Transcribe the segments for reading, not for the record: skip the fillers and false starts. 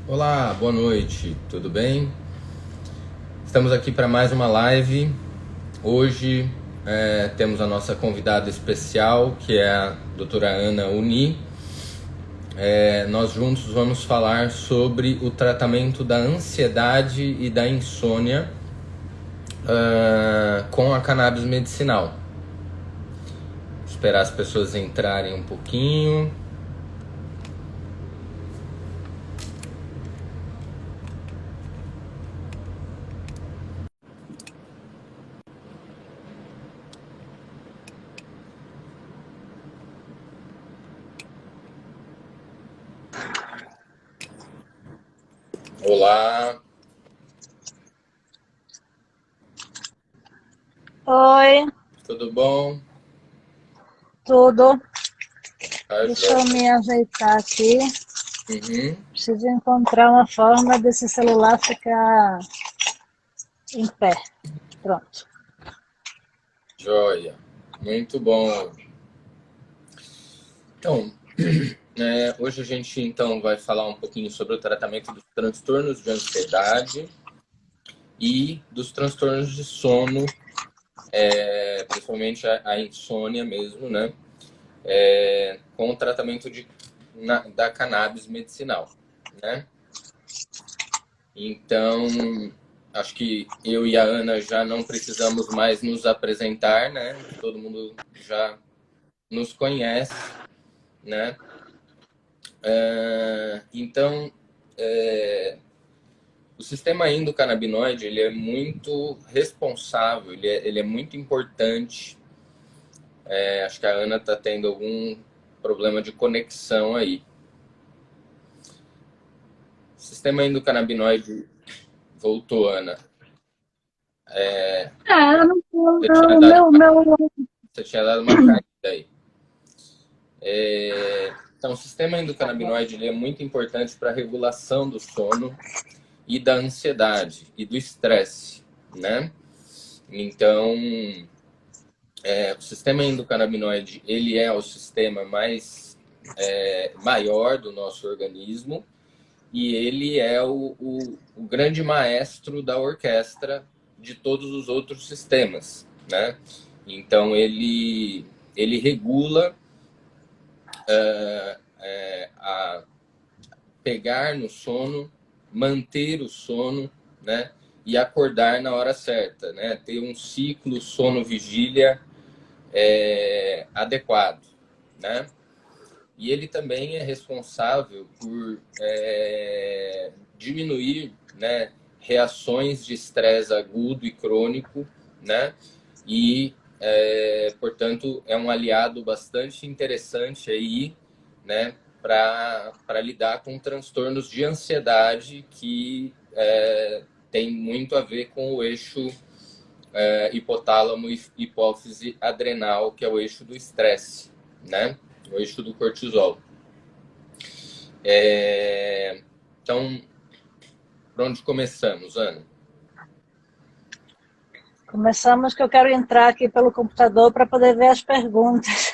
Olá, boa noite, tudo bem? Estamos aqui para mais uma live. Hoje temos a nossa convidada especial, que é a doutora Ana Uni. Nós juntos vamos falar sobre o tratamento da ansiedade e da insônia com a cannabis medicinal. Esperar as pessoas entrarem um pouquinho. Olá, Oi, tudo bom? tudo. Tá, Deixa eu joia. me ajeitar aqui. Uhum, Preciso encontrar uma forma desse celular ficar em pé. Pronto. joia. Muito bom. Então, hoje a gente então vai falar um pouquinho sobre o tratamento dos transtornos de ansiedade e dos transtornos de sono, principalmente a insônia mesmo, né? Com o tratamento da cannabis medicinal, né? Então, acho que eu e a Ana já não precisamos mais nos apresentar, né? Todo mundo já nos conhece, né? Então, o sistema endocannabinoide ele é muito responsável, ele é muito importante. Acho que a Ana está tendo algum problema de conexão aí. O sistema endocannabinoide voltou, Ana. É, não, Você tinha não, dado, meu. você tinha dado uma caída aí. Então, o sistema endocannabinoide ele é muito importante para a regulação do sono e da ansiedade e do estresse, né? Então, o sistema endocannabinoide ele é o sistema mais maior do nosso organismo e ele é o grande maestro da orquestra de todos os outros sistemas, né? Então ele regula a pegar no sono, manter o sono, né? E acordar na hora certa, né? Ter um ciclo sono-vigília adequado, né? E ele também é responsável por diminuir, né, reações de estresse agudo e crônico, né? E, portanto, é um aliado bastante interessante aí, né, para lidar com transtornos de ansiedade que tem muito a ver com o eixo hipotálamo e hipófise adrenal, que é o eixo do estresse, né? O eixo do cortisol. Então, por onde começamos, Ana? Começamos que eu quero entrar aqui pelo computador para poder ver as perguntas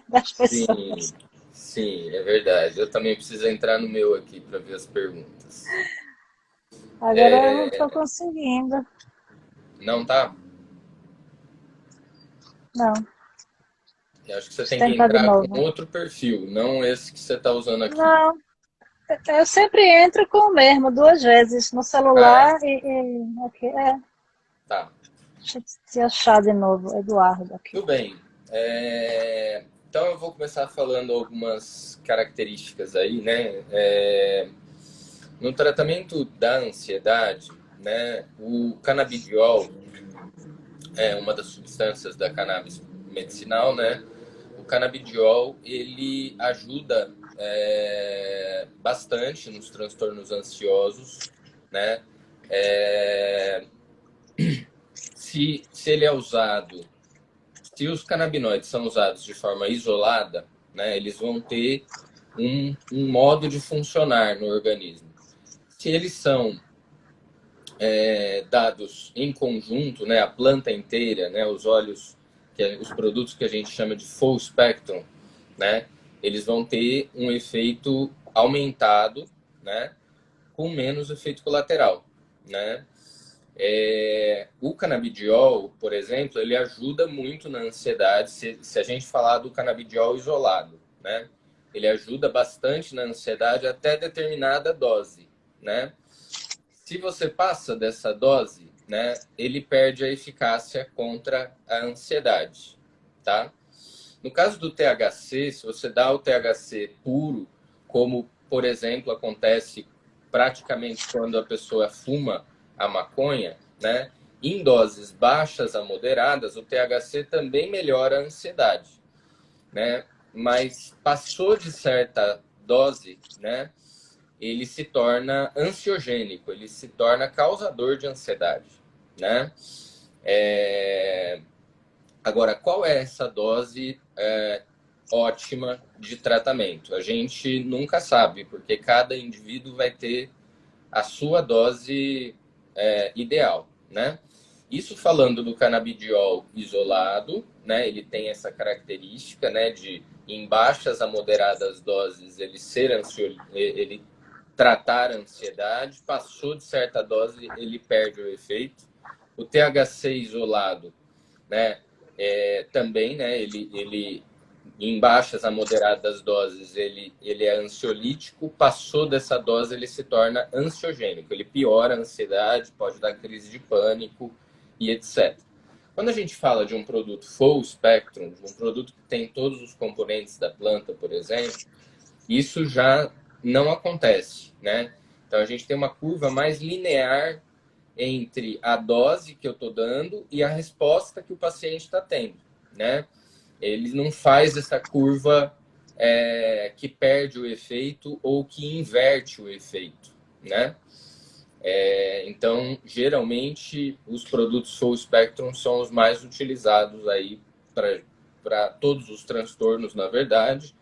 das Sim, pessoas. sim, é verdade. Eu também preciso entrar no meu aqui para ver as perguntas. Agora eu não estou conseguindo. Não tá? Não. Eu acho que você Deixa eu tem que tentar de entrar com novo. outro perfil, não esse que você está usando aqui. Não, eu sempre entro com o mesmo, duas vezes, no Ah, é? celular e aqui. Tá. Deixa eu te achar de novo, Eduardo aqui. Tudo bem. Então eu vou começar falando algumas características aí, né? No tratamento da ansiedade, né, o canabidiol é uma das substâncias da cannabis medicinal, né? O canabidiol ele ajuda bastante nos transtornos ansiosos, né? É, se ele é usado, se os canabinoides são usados de forma isolada, né, eles vão ter um modo de funcionar no organismo. Se eles são dados em conjunto, né, a planta inteira, né, os óleos, os produtos que a gente chama de full spectrum, né, eles vão ter um efeito aumentado, né, com menos efeito colateral, né? O canabidiol, por exemplo, ele ajuda muito na ansiedade, se a gente falar do canabidiol isolado, né? Ele ajuda bastante na ansiedade até determinada dose, né? Se você passa dessa dose, né, ele perde a eficácia contra a ansiedade, tá? No caso do THC, se você dá o THC puro, como, por exemplo, acontece praticamente quando a pessoa fuma a maconha, né? Em doses baixas a moderadas, o THC também melhora a ansiedade, né? Mas passou de certa dose, né? Ele se torna ansiogênico, ele se torna causador de ansiedade, né? Agora, qual é essa dose ótima de tratamento? A gente nunca sabe, porque cada indivíduo vai ter a sua dose ideal, né? Isso falando do canabidiol isolado, né? Ele tem essa característica, né? De em baixas a moderadas doses ele tratar a ansiedade, passou de certa dose ele perde o efeito. O THC isolado, né? Também, né? Ele em baixas a moderadas doses, ele é ansiolítico, passou dessa dose, ele se torna ansiogênico, ele piora a ansiedade, pode dar crise de pânico e etc. Quando a gente fala de um produto full spectrum, de um produto que tem todos os componentes da planta, por exemplo, isso já não acontece, né? Então a gente tem uma curva mais linear entre a dose que eu estou dando e a resposta que o paciente está tendo, né? Ele não faz essa curva que perde o efeito ou que inverte o efeito, né? Então, geralmente, os produtos full spectrum são os mais utilizados aí para todos os transtornos, na verdade,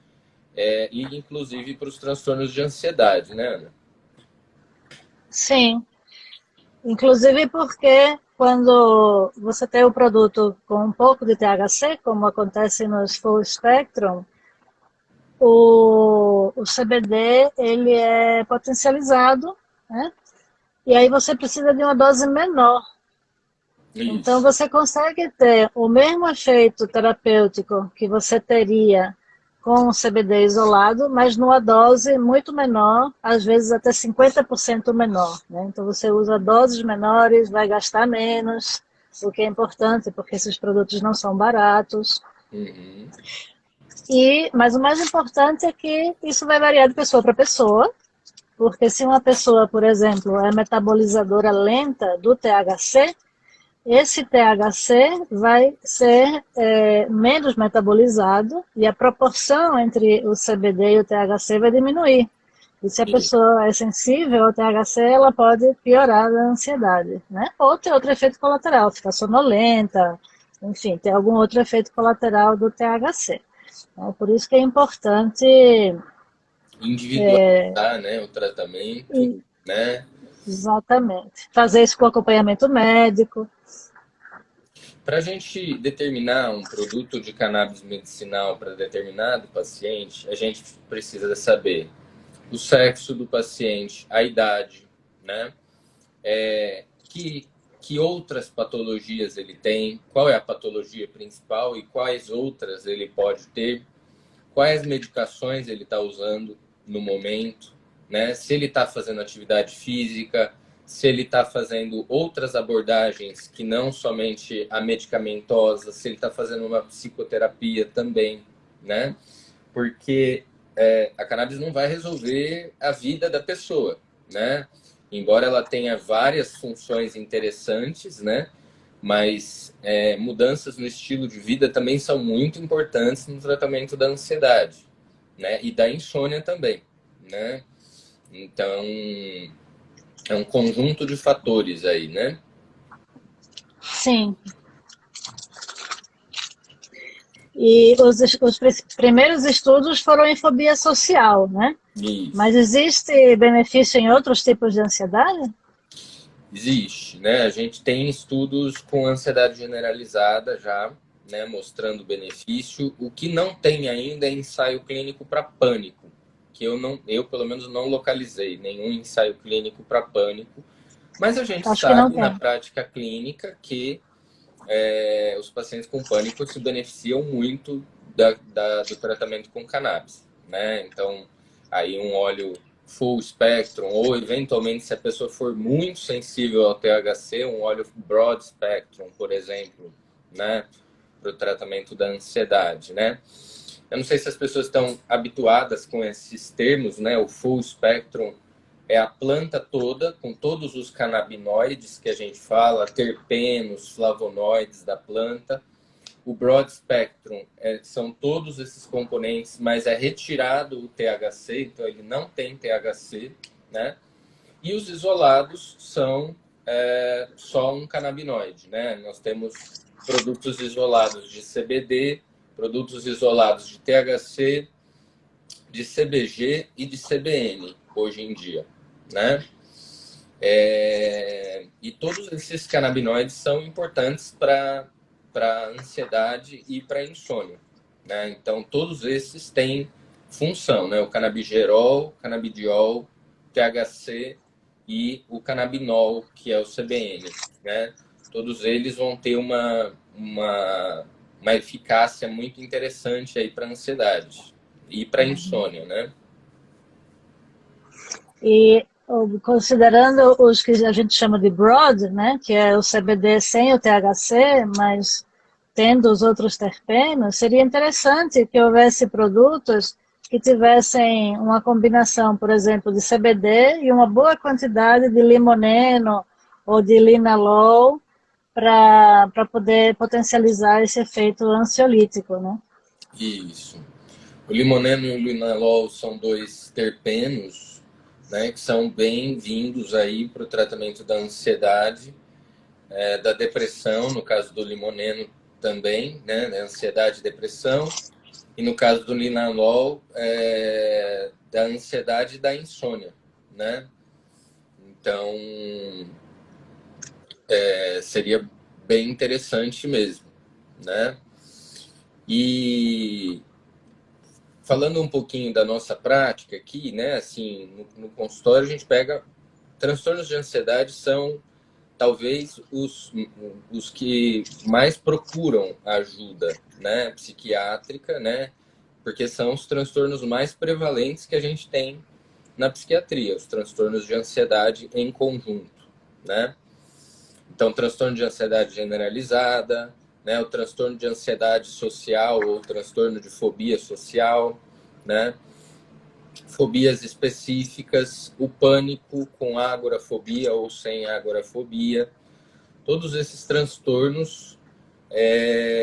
e inclusive para os transtornos de ansiedade, né, Ana? Sim, inclusive porque quando você tem o produto com um pouco de THC, como acontece nos full spectrum, o CBD ele é potencializado, né? E aí você precisa de uma dose menor. Então Isso. você consegue ter o mesmo efeito terapêutico que você teria com o CBD isolado, mas numa dose muito menor, às vezes até 50% menor, né? Então você usa doses menores, vai gastar menos, o que é importante, porque esses produtos não são baratos. Uhum. Mas o mais importante é que isso vai variar de pessoa para pessoa, porque se uma pessoa, por exemplo, é metabolizadora lenta do THC, esse THC vai ser menos metabolizado e a proporção entre o CBD e o THC vai diminuir. E se a Sim. pessoa é sensível ao THC, ela pode piorar a ansiedade, né? Ou ter outro efeito colateral, ficar sonolenta, enfim, ter algum outro efeito colateral do THC. Então, por isso que é importante Individualizar, né, o tratamento, né? exatamente fazer isso com acompanhamento médico. Para a gente determinar um produto de cannabis medicinal para determinado paciente, a gente precisa saber o sexo do paciente, a idade, né? Que outras patologias ele tem, qual é a patologia principal e quais outras ele pode ter, quais medicações ele está usando no momento, né? Se ele está fazendo atividade física, se ele está fazendo outras abordagens que não somente a medicamentosa, se ele está fazendo uma psicoterapia também, né? Porque a cannabis não vai resolver a vida da pessoa, né? Embora ela tenha várias funções interessantes, né? Mas mudanças no estilo de vida também são muito importantes no tratamento da ansiedade, né? E da insônia também, né? Então, é um conjunto de fatores aí, né? Sim. E os primeiros estudos foram em fobia social, né? Isso. Mas existe benefício em outros tipos de ansiedade? Existe, né? A gente tem estudos com ansiedade generalizada já, né, mostrando benefício. O que não tem ainda é ensaio clínico para pânico, que eu pelo menos não localizei nenhum ensaio clínico para pânico, mas a gente Acho que não sabe na tem. prática clínica que os pacientes com pânico se beneficiam muito do tratamento com cannabis, né? Então, aí um óleo full spectrum, ou eventualmente, se a pessoa for muito sensível ao THC, um óleo broad spectrum, por exemplo, né? Para o tratamento da ansiedade, né? Eu não sei se as pessoas estão habituadas com esses termos, né? O full spectrum é a planta toda, com todos os canabinoides que a gente fala, terpenos, flavonoides da planta. O broad spectrum são todos esses componentes, mas é retirado o THC, então ele não tem THC, né? E os isolados são só um canabinoide, né? Nós temos produtos isolados de CBD, produtos isolados de THC, de CBG e de CBN, hoje em dia, né? E todos esses canabinoides são importantes para ansiedade e para insônia, né? Então, todos esses têm função, né? O canabigerol, canabidiol, THC e o canabinol, que é o CBN, né? Todos eles vão ter uma eficácia muito interessante aí para ansiedade e para insônia, né? E considerando os que a gente chama de broad, né, que é o CBD sem o THC, mas tendo os outros terpenos, seria interessante que houvesse produtos que tivessem uma combinação, por exemplo, de CBD e uma boa quantidade de limoneno ou de linalol para poder potencializar esse efeito ansiolítico, né? Isso. O limoneno e o linalol são dois terpenos, né, que são bem-vindos aí para o tratamento da ansiedade, da depressão, no caso do limoneno também, né, da ansiedade e depressão, e no caso do linalol, da ansiedade e da insônia, né? Então, seria bem interessante mesmo, né? E falando um pouquinho da nossa prática aqui, né? Assim, no consultório a gente pega transtornos de ansiedade são talvez os que mais procuram ajuda, né, psiquiátrica, né? Porque são os transtornos mais prevalentes que a gente tem na psiquiatria, os transtornos de ansiedade em conjunto, né? Então, transtorno de ansiedade generalizada, né, o transtorno de ansiedade social ou transtorno de fobia social, né? Fobias específicas, o pânico com agorafobia ou sem agorafobia. Todos esses transtornos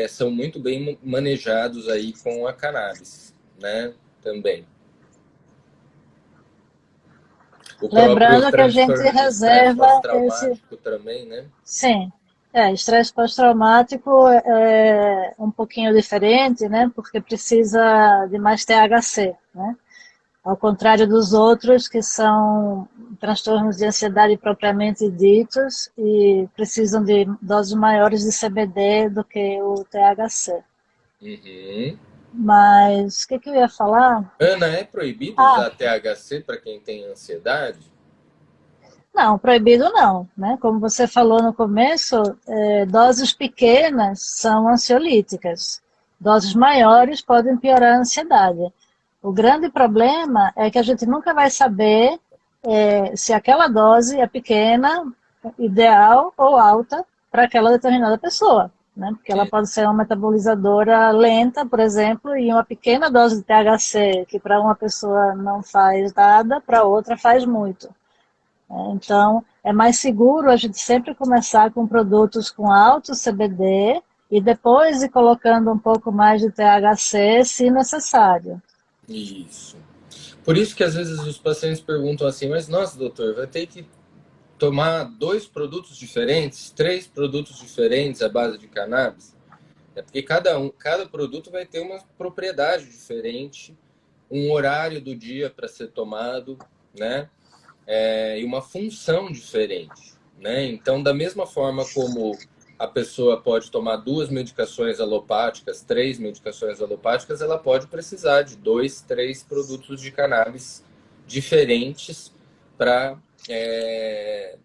são muito bem manejados aí com a cannabis, né? Também. O próprio Lembrando que a gente transtorno de estresse reserva esse. pós-traumático também, né? Sim, estresse pós-traumático é um pouquinho diferente, né? Porque precisa de mais THC, né? Ao contrário dos outros, que são transtornos de ansiedade propriamente ditos e precisam de doses maiores de CBD do que o THC. Uhum. Mas o que eu ia falar? Ana, é proibido Ah, usar THC para quem tem ansiedade? não, proibido não, né? Como você falou no começo, doses pequenas são ansiolíticas. Doses maiores podem piorar a ansiedade. O grande problema é que a gente nunca vai saber se aquela dose é pequena, ideal ou alta para aquela determinada pessoa, né? Porque ela pode ser uma metabolizadora lenta, por exemplo, e uma pequena dose de THC, que para uma pessoa não faz nada, para outra faz muito. Então, é mais seguro a gente sempre começar com produtos com alto CBD e depois ir colocando um pouco mais de THC, se necessário. Isso. Por isso que às vezes os pacientes perguntam assim, mas nossa, doutor, vai ter que tomar 2 produtos diferentes, 3 produtos diferentes à base de cannabis? É porque cada produto vai ter uma propriedade diferente, um horário do dia para ser tomado, né? E uma função diferente, né? Então, da mesma forma como a pessoa pode tomar 2 medicações alopáticas, 3 medicações alopáticas, ela pode precisar de 2, 3 produtos de cannabis diferentes para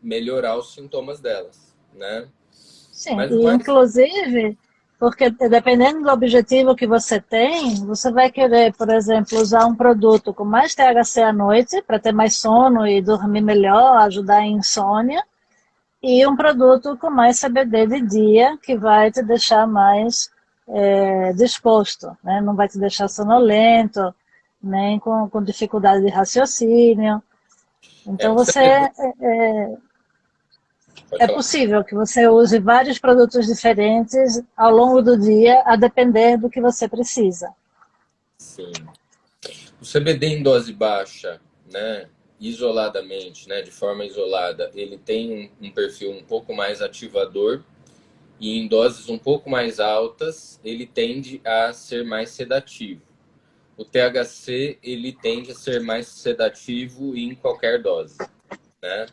melhorar os sintomas delas, né? Sim, Mas o e mais... inclusive, porque dependendo do objetivo que você tem, você vai querer, por exemplo, usar um produto com mais THC à noite, para ter mais sono e dormir melhor, ajudar a insônia, e um produto com mais CBD de dia, que vai te deixar mais disposto, né? Não vai te deixar sonolento, nem com dificuldade de raciocínio. Então, o CBD, pode é falar. possível que você use vários produtos diferentes ao longo do dia, a depender do que você precisa. Sim. O CBD em dose baixa, né, isoladamente, né, de forma isolada, ele tem um perfil um pouco mais ativador e em doses um pouco mais altas, ele tende a ser mais sedativo. O THC, ele tende a ser mais sedativo em qualquer dose, né?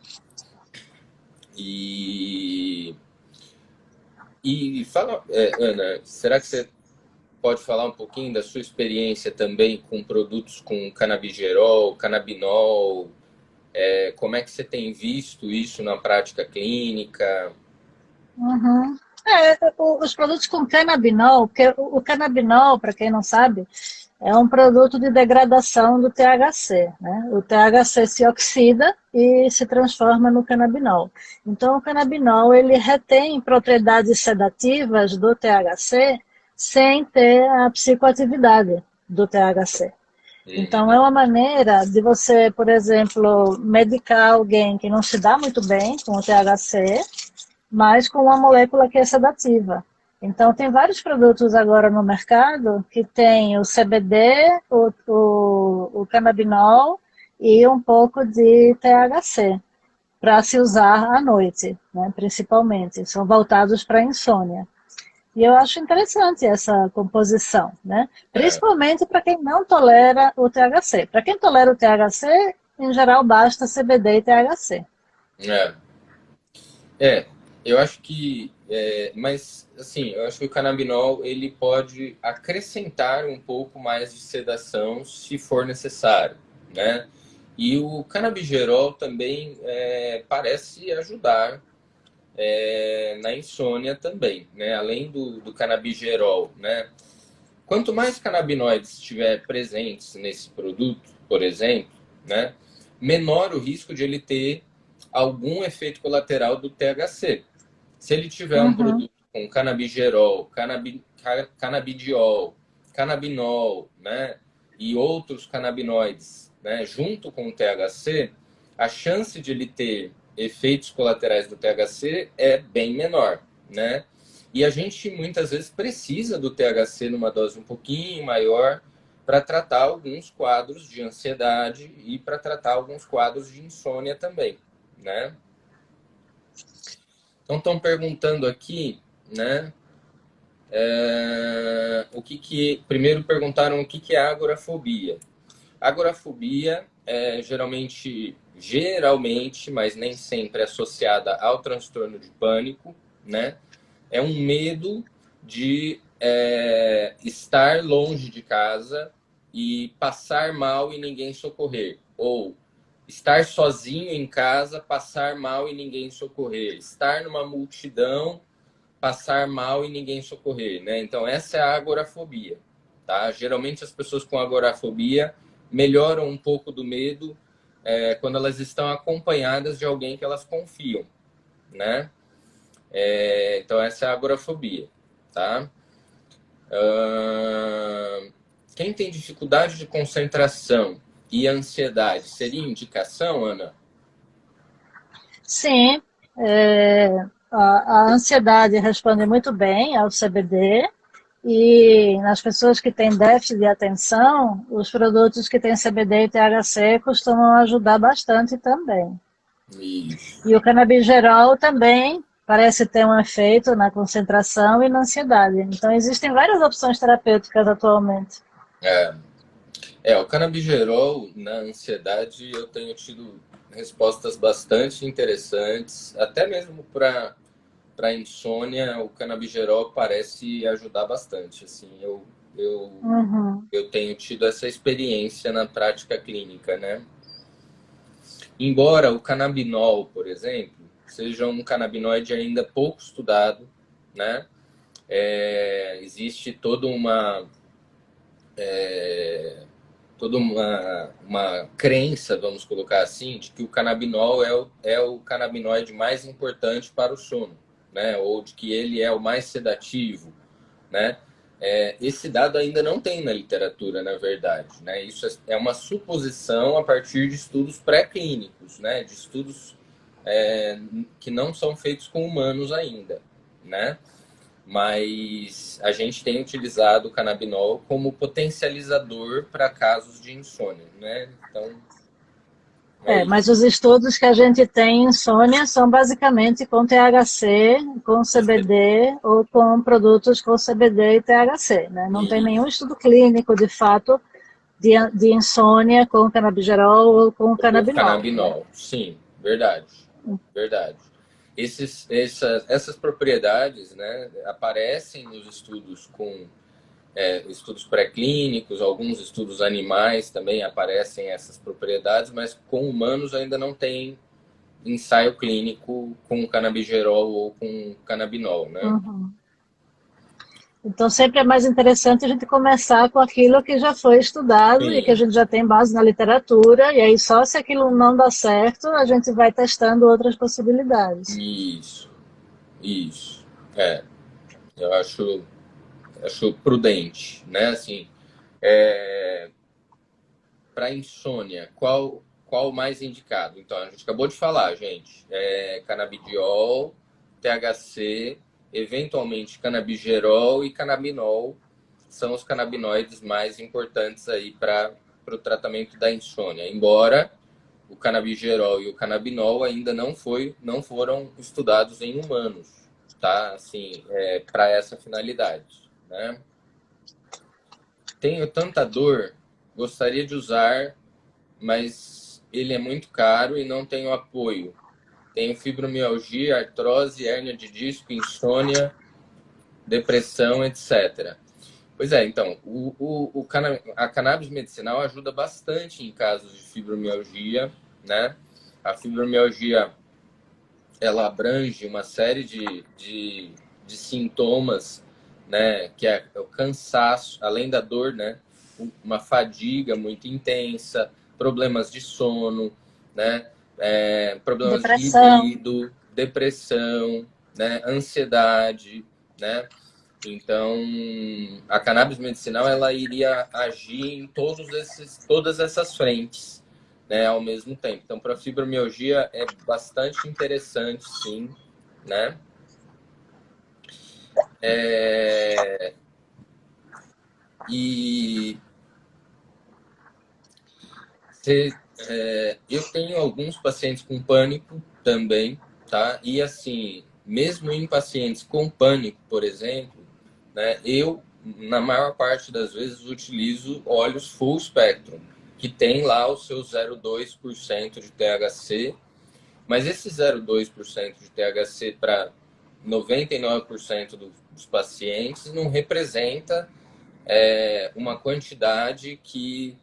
E, e fala, Ana, será que você pode falar um pouquinho da sua experiência também com produtos com canabigerol, canabinol? Como é que você tem visto isso na prática clínica? Uhum. Os produtos com canabinol, porque o canabinol, para quem não sabe, é um produto de degradação do THC, né? O THC se oxida e se transforma no canabinol. Então, o canabinol ele retém propriedades sedativas do THC sem ter a psicoatividade do THC. Então, Uhum. é uma maneira de você, por exemplo, medicar alguém que não se dá muito bem com o THC, mas com uma molécula que é sedativa. Então, tem vários produtos agora no mercado que tem o CBD, o canabinol e um pouco de THC para se usar à noite, né, principalmente. São voltados para a insônia. E eu acho interessante essa composição, né? É, Principalmente para quem não tolera o THC. Para quem tolera o THC, em geral, basta CBD e THC. é, eu acho que, mas assim, eu acho que o canabinol ele pode acrescentar um pouco mais de sedação se for necessário, né? E o canabigerol também parece ajudar na insônia também, né? Além do canabigerol, né? Quanto mais canabinoides estiver presentes nesse produto, por exemplo, né, menor o risco de ele ter algum efeito colateral do THC. Se ele tiver um Uhum, produto com canabigerol, canabidiol, canabinol, né, e outros canabinoides, né, junto com o THC, a chance de ele ter efeitos colaterais do THC é bem menor, né? E a gente muitas vezes precisa do THC numa dose um pouquinho maior para tratar alguns quadros de ansiedade e para tratar alguns quadros de insônia também, né? Então estão perguntando aqui, né? Primeiro perguntaram o que é agorafobia. Agorafobia é geralmente, mas nem sempre associada ao transtorno de pânico, né? É um medo de estar longe de casa e passar mal e ninguém socorrer. Ou estar sozinho em casa, passar mal e ninguém socorrer. Estar numa multidão, passar mal e ninguém socorrer, né? Então, essa é a agorafobia, tá? Geralmente, as pessoas com agorafobia melhoram um pouco do medo quando elas estão acompanhadas de alguém que elas confiam, né? Então, essa é a agorafobia, tá? Quem tem dificuldade de concentração e ansiedade, seria indicação, Ana? sim, a ansiedade responde muito bem ao CBD e nas pessoas que têm déficit de atenção, os produtos que têm CBD e THC costumam ajudar bastante também. Isso. E o canabigerol também parece ter um efeito na concentração e na ansiedade. Então existem várias opções terapêuticas atualmente. É, o canabigerol na ansiedade eu tenho tido respostas bastante interessantes, até mesmo para para insônia, o canabigerol parece ajudar bastante. Assim, eu tenho tido essa experiência na prática clínica, né? Embora o canabinol, por exemplo, seja um canabinoide ainda pouco estudado, né? Existe toda uma crença, vamos colocar assim, de que o canabinol é o canabinoide mais importante para o sono, né? Ou de que ele é o mais sedativo, né? Esse dado ainda não tem na literatura, na verdade, né? Isso é uma suposição a partir de estudos pré-clínicos, né? De estudos que não são feitos com humanos ainda, né? Mas a gente tem utilizado o canabinol como potencializador para casos de insônia, né? Então, Mas os estudos que a gente tem em insônia são basicamente com THC, com CBD ou com produtos com CBD e THC, né? Não tem nenhum estudo clínico, de fato, de insônia com canabigerol ou com canabinol. Canabinol, né? Sim, verdade, verdade. Essas propriedades, né, aparecem nos estudos com estudos pré-clínicos, alguns estudos animais também aparecem essas propriedades, mas com humanos ainda não tem ensaio clínico com canabigerol ou com canabinol, né? Então sempre é mais interessante a gente começar com aquilo que já foi estudado e que a gente já tem base na literatura, e aí só se aquilo não dá certo, a gente vai testando outras possibilidades. Isso. Eu acho prudente, né? Assim, para insônia, qual o mais indicado? Então, a gente acabou de falar, gente. Canabidiol, THC, eventualmente canabigerol e canabinol são os canabinoides mais importantes aí para o tratamento da insônia. Embora o canabigerol e o canabinol ainda não foram estudados em humanos, tá? Assim, para essa finalidade, né? Tenho tanta dor, gostaria de usar, mas ele é muito caro e não tenho apoio. Tenho fibromialgia, artrose, hérnia de disco, insônia, depressão, etc. Pois é, então, a cannabis medicinal ajuda bastante em casos de fibromialgia, né? A fibromialgia, ela abrange uma série de sintomas, né? Que é o cansaço, além da dor, né? Uma fadiga muito intensa, problemas de sono, né? Problemas de libido, depressão, né? Ansiedade, né? Então, a cannabis medicinal ela iria agir em todas essas frentes, né, ao mesmo tempo. Então, para fibromialgia é bastante interessante, sim, né? Eu tenho alguns pacientes com pânico também, tá? E assim, mesmo em pacientes com pânico, por exemplo, né, eu, na maior parte das vezes, utilizo óleos full spectrum, que tem lá o seu 0,2% de THC, mas esse 0,2% de THC para 99% dos pacientes não representa uma quantidade que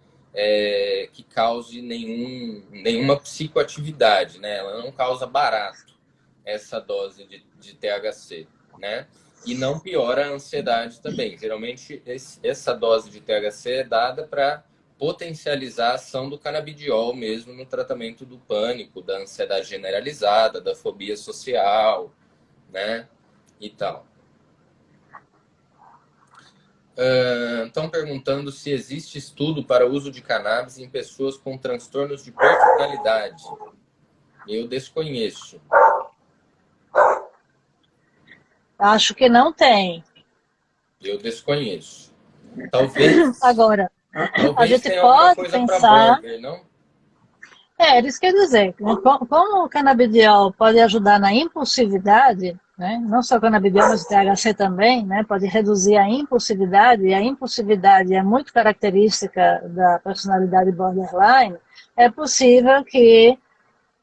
cause nenhuma psicoatividade, né? Ela não causa barato essa dose de THC, né? E não piora a ansiedade também. Geralmente, essa dose de THC é dada para potencializar a ação do canabidiol mesmo no tratamento do pânico, da ansiedade generalizada, da fobia social, né? E tal. Estão perguntando se existe estudo para uso de cannabis em pessoas com transtornos de personalidade. Eu desconheço. Acho que não tem. Eu desconheço. Talvez. Agora, talvez a gente tenha pode coisa pensar. Burger, não? Isso quer dizer, como o canabidiol pode ajudar na impulsividade, né? Não só o canabidiol, mas o THC também, né? Pode reduzir a impulsividade, e a impulsividade é muito característica da personalidade borderline, é possível que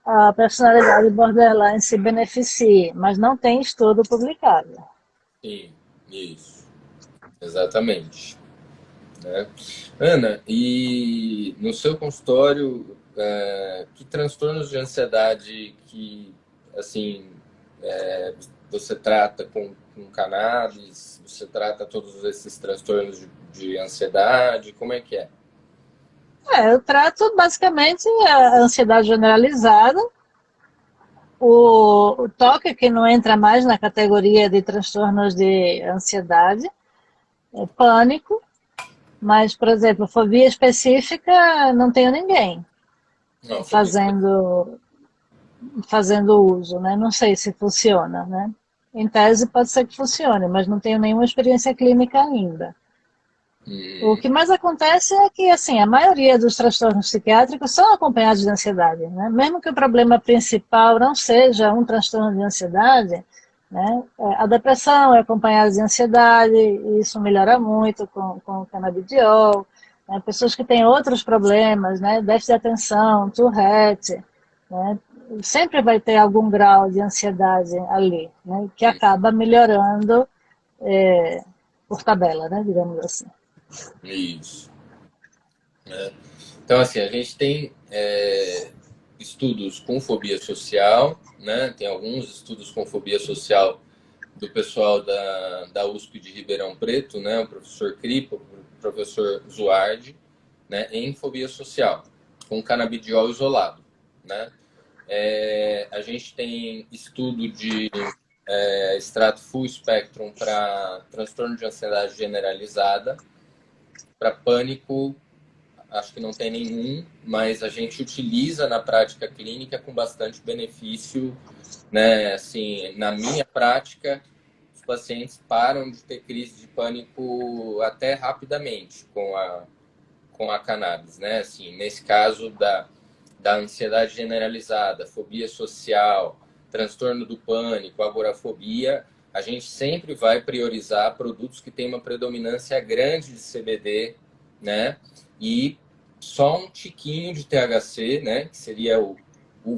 a personalidade borderline se beneficie, mas não tem estudo publicado. Sim, isso, exatamente. Né? Ana, e no seu consultório, que transtornos de ansiedade que, assim, você trata com cannabis? Você trata todos esses transtornos de ansiedade? Como é que é? Eu trato basicamente a ansiedade generalizada, o toque que não entra mais na categoria de transtornos de ansiedade, pânico, mas, por exemplo, fobia específica, não tenho ninguém Não, fobia. fazendo uso, né? Não sei se funciona, né? Em tese pode ser que funcione, mas não tenho nenhuma experiência clínica ainda. O Hum, que mais acontece é que, assim, a maioria dos transtornos psiquiátricos são acompanhados de ansiedade, né? Mesmo que o problema principal não seja um transtorno de ansiedade, né? A depressão é acompanhada de ansiedade, e isso melhora muito com o canabidiol. Né? Pessoas que têm outros problemas, né? Déficit de atenção, Tourette, né? Sempre vai ter algum grau de ansiedade ali, né? Que acaba melhorando por tabela, né? Digamos assim. isso. Né? Então, assim, a gente tem estudos com fobia social, né? Tem alguns estudos com fobia social do pessoal da USP de Ribeirão Preto, né? O professor Kripa, o professor Zuardi, né? Em fobia social, com canabidiol isolado, né? A gente tem estudo de extrato full spectrum para transtorno de ansiedade generalizada, para pânico, acho que não tem nenhum, mas a gente utiliza na prática clínica com bastante benefício, né? Assim, na minha prática, os pacientes param de ter crise de pânico até rapidamente com a cannabis, né? Assim, nesse caso da ansiedade generalizada, fobia social, transtorno do pânico, agorafobia, a gente sempre vai priorizar produtos que têm uma predominância grande de CBD, né? E só um tiquinho de THC, né? Que seria o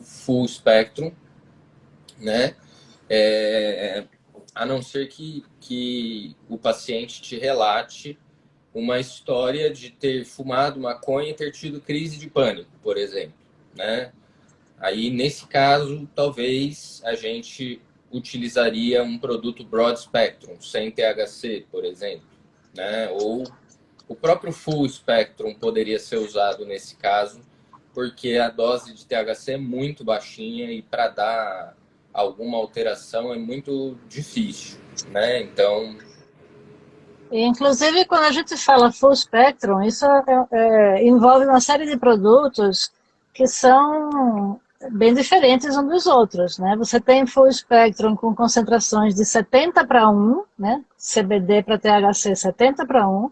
full spectrum, né? A não ser que o paciente te relate uma história de ter fumado maconha e ter tido crise de pânico, por exemplo, né? Aí, nesse caso, talvez a gente utilizaria um produto broad spectrum, sem THC, por exemplo, né? Ou o próprio full spectrum poderia ser usado nesse caso, porque a dose de THC é muito baixinha e para dar alguma alteração é muito difícil, né? Então, Inclusive, quando a gente fala full spectrum, isso envolve uma série de produtos que são bem diferentes uns dos outros, né? Você tem full spectrum com concentrações de 70:1, né? CBD para THC 70:1.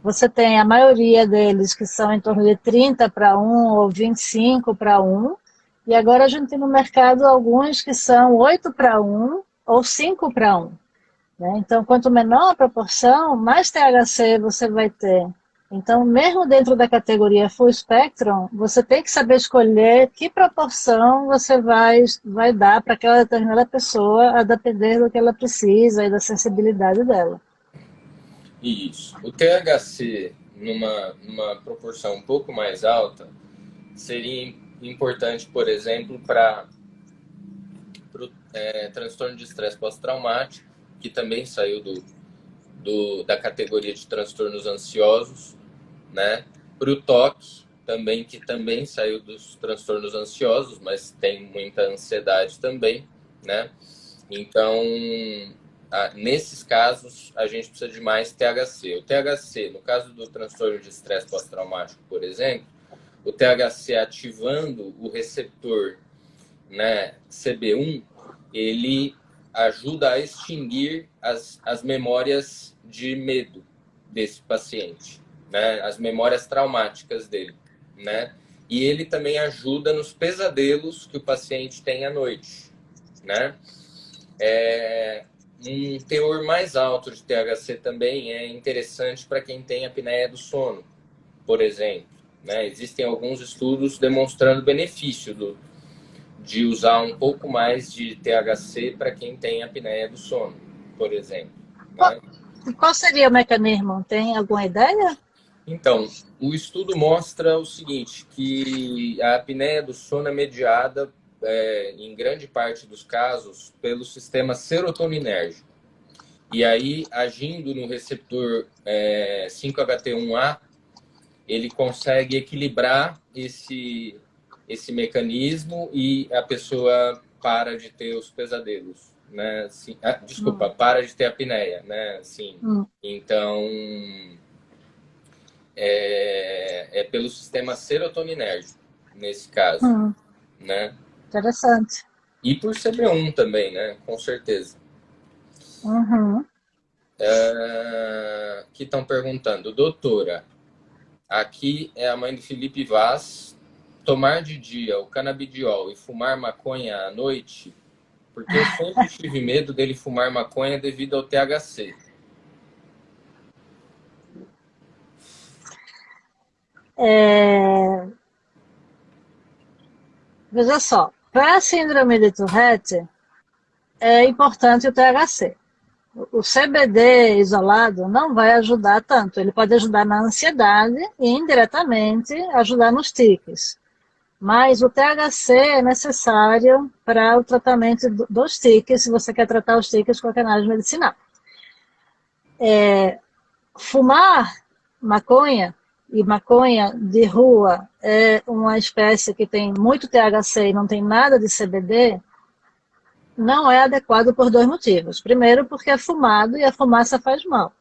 Você tem a maioria deles que são em torno de 30:1 ou 25:1. E agora a gente tem no mercado alguns que são 8:1 ou 5:1. Né? Então, quanto menor a proporção, mais THC você vai ter. Então, mesmo dentro da categoria Full Spectrum, você tem que saber escolher que proporção você vai dar para aquela determinada pessoa, a depender do que ela precisa e da sensibilidade dela. isso. O THC, numa proporção um pouco mais alta, seria importante, por exemplo, para transtorno de estresse pós-traumático, que também saiu da categoria de transtornos ansiosos, né? Para o TOC, também, que também saiu dos transtornos ansiosos, mas tem muita ansiedade também, né? Então, nesses casos, a gente precisa de mais THC. O THC, no caso do transtorno de estresse pós-traumático, por exemplo, o THC ativando o receptor, né, CB1, ele ajuda a extinguir as memórias de medo desse paciente, né, as memórias traumáticas dele, né? E ele também ajuda nos pesadelos que o paciente tem à noite, né? Um teor mais alto de THC também é interessante para quem tem apneia do sono, por exemplo, né? Existem alguns estudos demonstrando benefício de usar um pouco mais de THC para quem tem apneia do sono, por exemplo. Né? Qual seria o mecanismo? Tem alguma ideia? Então, o estudo mostra o seguinte, que a apneia do sono é mediada, em grande parte dos casos, pelo sistema serotoninérgico. E aí, agindo no receptor 5-HT1A, ele consegue equilibrar esse mecanismo e a pessoa para de ter os pesadelos, né? Assim, desculpa, para de ter a apneia, né? Assim, então, é pelo sistema serotoninérgico, nesse caso, né? Interessante. E por CB1 também, né? Com certeza. Uhum. Que estão perguntando, doutora, aqui é a mãe do Felipe Vaz, tomar de dia o canabidiol e fumar maconha à noite, porque eu sempre tive medo dele fumar maconha devido ao THC. Veja só, para a síndrome de Tourette, é importante o THC. O CBD isolado não vai ajudar tanto. Ele pode ajudar na ansiedade e, indiretamente, ajudar nos tiques. Mas o THC é necessário para o tratamento dos tiques, se você quer tratar os tiques com a cannabis medicinal. Fumar maconha, e maconha de rua é uma espécie que tem muito THC e não tem nada de CBD, não é adequado por dois motivos. Primeiro, porque é fumado e a fumaça faz mal.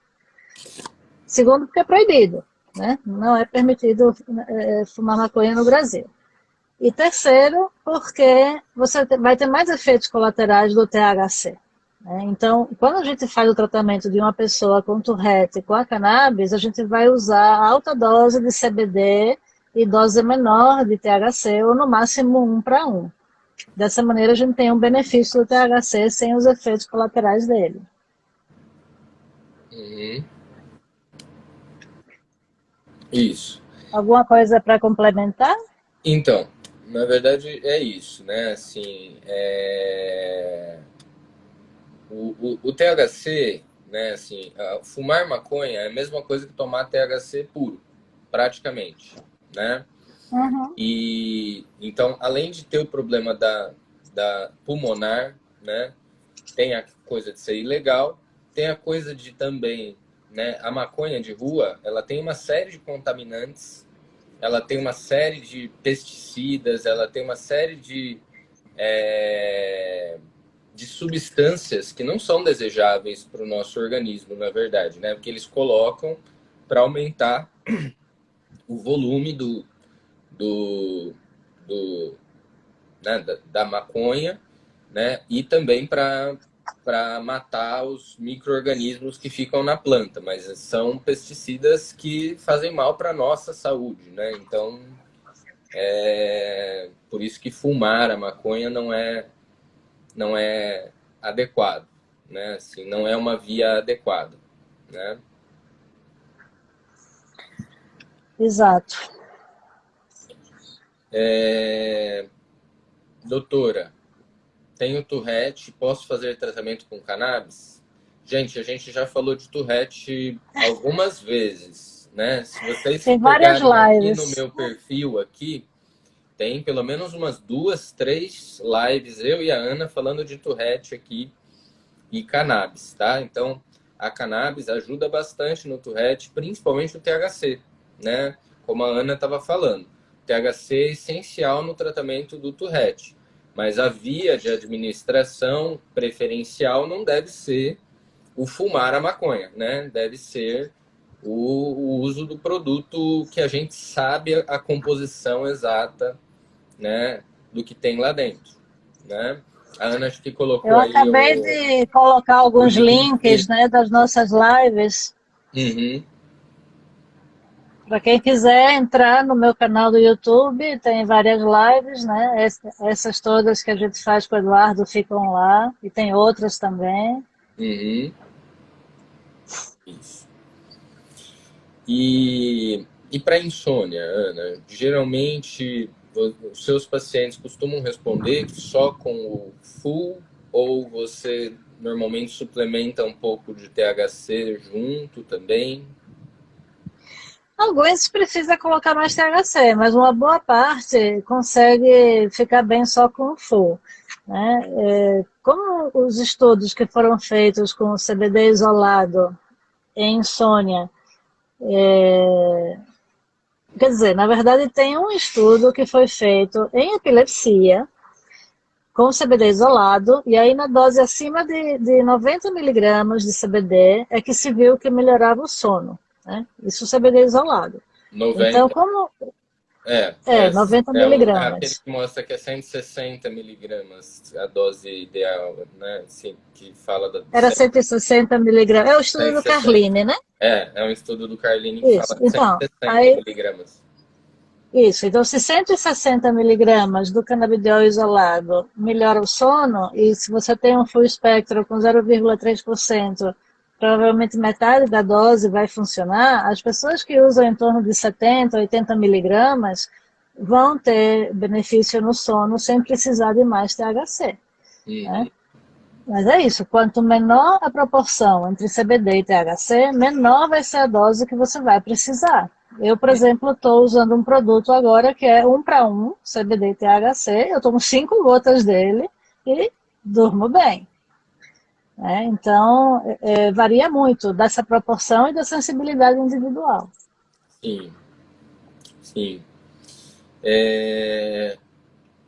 Segundo, porque é proibido, né? Não é permitido fumar maconha no Brasil. E terceiro, porque você vai ter mais efeitos colaterais do THC. Né? Então, quando a gente faz o tratamento de uma pessoa com Tourette com a cannabis, a gente vai usar alta dose de CBD e dose menor de THC, ou no máximo 1:1. Dessa maneira, a gente tem um benefício do THC sem os efeitos colaterais dele. Uhum. Isso. Alguma coisa para complementar? Então, na verdade é isso, né? Assim, o THC, né? Assim, fumar maconha é a mesma coisa que tomar THC puro, praticamente, né? Uhum. E então, além de ter o problema da pulmonar, né? Tem a coisa de ser ilegal, tem a coisa de também, né? A maconha de rua, ela tem uma série de contaminantes, ela tem uma série de pesticidas, ela tem uma série de substâncias que não são desejáveis para o nosso organismo, na verdade, né? Porque eles colocam para aumentar o volume do, do né? da maconha, né? E também para matar os micro-organismos que ficam na planta, mas são pesticidas que fazem mal para a nossa saúde, né? Então, por isso que fumar a maconha não é adequado, né? Assim, não é uma via adequada, né? Exato. Doutora, tenho Tourette, posso fazer tratamento com cannabis? Gente, a gente já falou de Tourette algumas vezes, né? Se vocês Tem várias pegarem aqui no lives. meu perfil aqui, tem pelo menos umas 2, 3 lives, eu e a Ana, falando de Tourette aqui e cannabis, tá? Então, a cannabis ajuda bastante no Tourette, principalmente o THC, né? Como a Ana estava falando. O THC é essencial no tratamento do Tourette, mas a via de administração preferencial não deve ser o fumar a maconha, né? Deve ser o uso do produto que a gente sabe a composição exata, né, do que tem lá dentro, né? A Ana acho que Eu colocou aí acabei de colocar o alguns link. links, né, das nossas lives. Uhum, Para quem quiser entrar no meu canal do YouTube, tem várias lives, né? Essas todas que a gente faz com o Eduardo ficam lá, e tem outras também. uhum, isso. E para insônia, Ana, geralmente os seus pacientes costumam responder só com o full ou você normalmente suplementa um pouco de THC junto também? Alguns precisa colocar mais THC, mas uma boa parte consegue ficar bem só com o full, né? Como os estudos que foram feitos com o CBD isolado em insônia, quer dizer, na verdade tem um estudo que foi feito em epilepsia, com o CBD isolado, e aí na dose acima de 90 miligramas de CBD é que se viu que melhorava o sono, né? Isso o CBD isolado. Então, 90. como... É, 90 aquele miligramas. que mostra que é 160 miligramas a dose ideal, né? Assim, que fala da Era 160 miligramas. É o estudo do 160. Carline, né? É um estudo do Carlini que Isso. fala de Então, 160 aí, miligramas. isso. Então, se 160 miligramas do canabidiol isolado melhora o sono, e se você tem um full espectro com 0,3%, provavelmente metade da dose vai funcionar, as pessoas que usam em torno de 70, 80 miligramas vão ter benefício no sono sem precisar de mais THC, né? Uhum. Mas é isso, quanto menor a proporção entre CBD e THC, menor vai ser a dose que você vai precisar. Eu, por exemplo, estou usando um produto agora que é 1 para 1, CBD e THC, eu tomo 5 gotas dele e durmo bem, né? Então, varia muito dessa proporção e da sensibilidade individual. Sim, sim. É,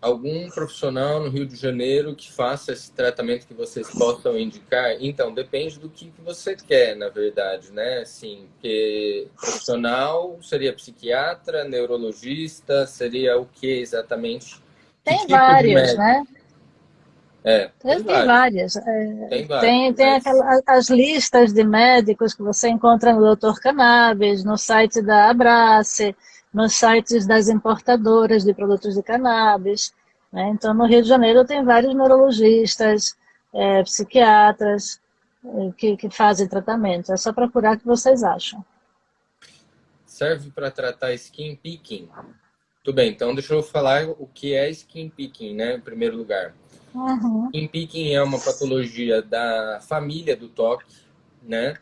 algum profissional no Rio de Janeiro que faça esse tratamento que vocês possam indicar? Então, depende do que você quer, na verdade, né? Assim, porque profissional seria psiquiatra, neurologista, seria o que exatamente? Que Tem tipo de vários, médico? né? Tem Tem vários, várias. tem vários, Tem mas as listas de médicos que você encontra no Doutor Cannabis, no site da Abrace, nos sites das importadoras de produtos de cannabis, né? Então, no Rio de Janeiro tem vários neurologistas, psiquiatras, que fazem tratamento. É só procurar que vocês acham. serve para tratar skin picking. Tudo bem, então deixa eu falar o que é skin picking, né? Em primeiro lugar. Uhum. Skin picking é uma patologia da família do toque, né?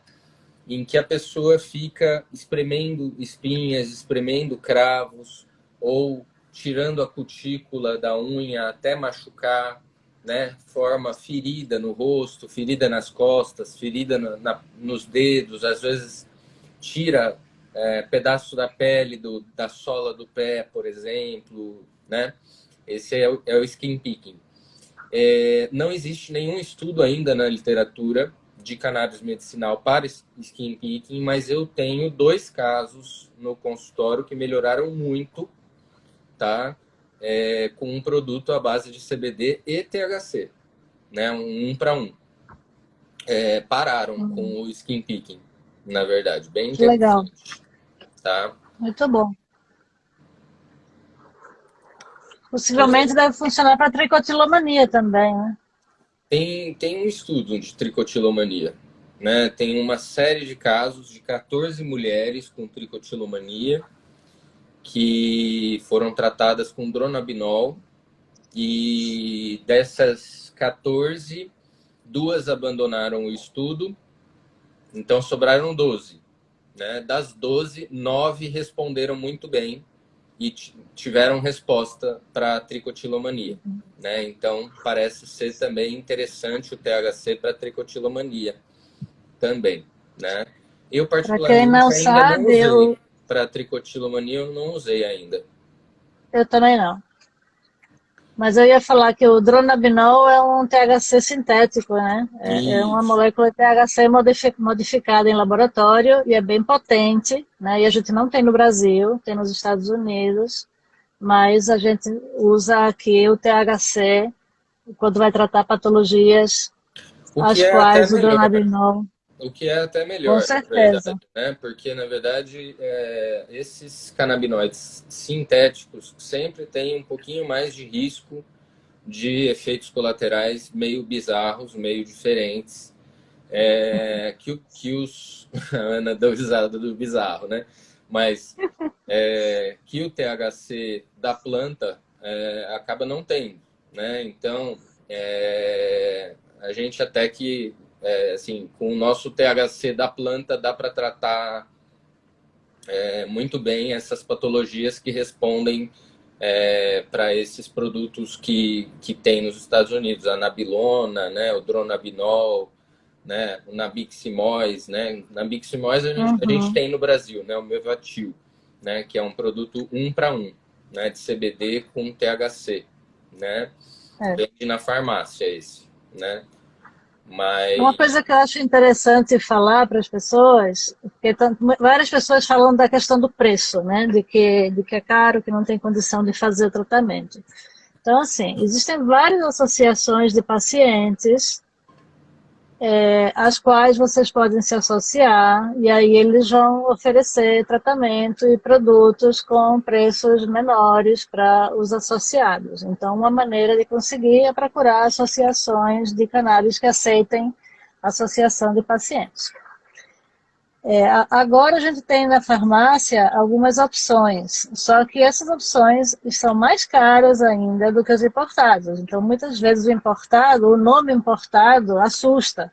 Em que a pessoa fica espremendo espinhas, espremendo cravos, ou tirando a cutícula da unha até machucar, né? Forma ferida no rosto, ferida nas costas, ferida nos dedos, às vezes tira pedaço da pele da sola do pé, por exemplo, né? Esse é o skin picking. Não existe nenhum estudo ainda na literatura de cannabis medicinal para skin picking, mas eu tenho 2 casos no consultório que melhoraram muito, tá? Com um produto à base de CBD e THC, né? Um para 1. Pararam com o skin picking, na verdade, bem Que legal. interessante, tá? Muito bom. É, Possivelmente deve funcionar para tricotilomania também, né? tem um estudo de tricotilomania, né? Tem uma série de casos de 14 mulheres com tricotilomania que foram tratadas com dronabinol e dessas 14, 2 abandonaram o estudo, então sobraram 12, né? Das 12, 9 responderam muito bem e tiveram resposta para a tricotilomania, né? Então parece ser também interessante o THC para tricotilomania também, né? Eu Para quem particularmente não ainda não sabe, usei para tricotilomania, eu não usei ainda. eu também não. Mas eu ia falar que o dronabinol é um THC sintético, né? É uma Isso. molécula de THC modificada em laboratório e é bem potente, né? E a gente não tem no Brasil, tem nos Estados Unidos, mas a gente usa aqui o THC quando vai tratar patologias O que às é até quais o melhor, dronabinol, o que é até com melhor, na certeza. verdade, né? Porque, na verdade, esses canabinoides sintéticos sempre têm um pouquinho mais de risco de efeitos colaterais meio bizarros, meio diferentes, que os... A Ana deu risada do bizarro, né? mas que o THC da planta acaba não tendo, né? Então, a gente até que, assim, com o nosso THC da planta dá para tratar muito bem essas patologias que respondem para esses produtos que tem nos Estados Unidos, a nabilona, né, o dronabinol, né, o nabiximóis, né? Nabiximóis a gente tem no Brasil, né, o Mevatil, né, que é um produto 1 para 1, né, de CBD com THC, né? Vende na farmácia esse, né? Mas uma coisa que eu acho interessante falar para as pessoas, porque várias pessoas falam da questão do preço, né? De que é caro, que não tem condição de fazer o tratamento. Então, assim, existem várias associações de pacientes às quais vocês podem se associar e aí eles vão oferecer tratamento e produtos com preços menores para os associados. Então, uma maneira de conseguir é procurar associações de cannabis que aceitem associação de pacientes. Agora a gente tem na farmácia algumas opções, só que essas opções são mais caras ainda do que os importados. Então, muitas vezes o nome importado assusta,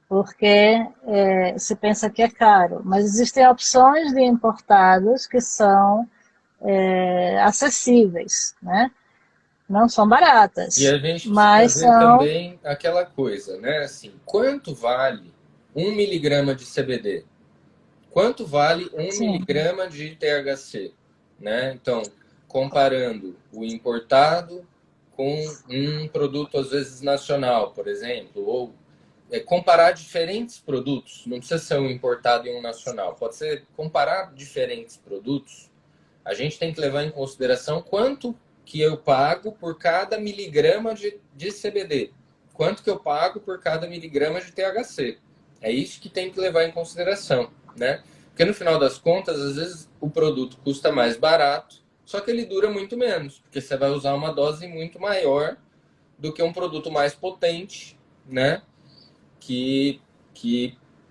porque se pensa que é caro. Mas existem opções de importados que são acessíveis, né? Não são e baratas, a gente precisa mas ver são... também aquela coisa, né? Assim, quanto vale 1 miligrama de CBD? Quanto vale um Sim, miligrama de THC? Né? Então, comparando o importado com um produto, às vezes, nacional, por exemplo, ou comparar diferentes produtos, não precisa ser um importado e um nacional, pode ser comparar diferentes produtos, a gente tem que levar em consideração quanto que eu pago por cada miligrama de CBD, quanto que eu pago por cada miligrama de THC. É isso que tem que levar em consideração, né? Porque no final das contas, às vezes o produto custa mais barato, só que ele dura muito menos, porque você vai usar uma dose muito maior do que um produto mais potente, né? Que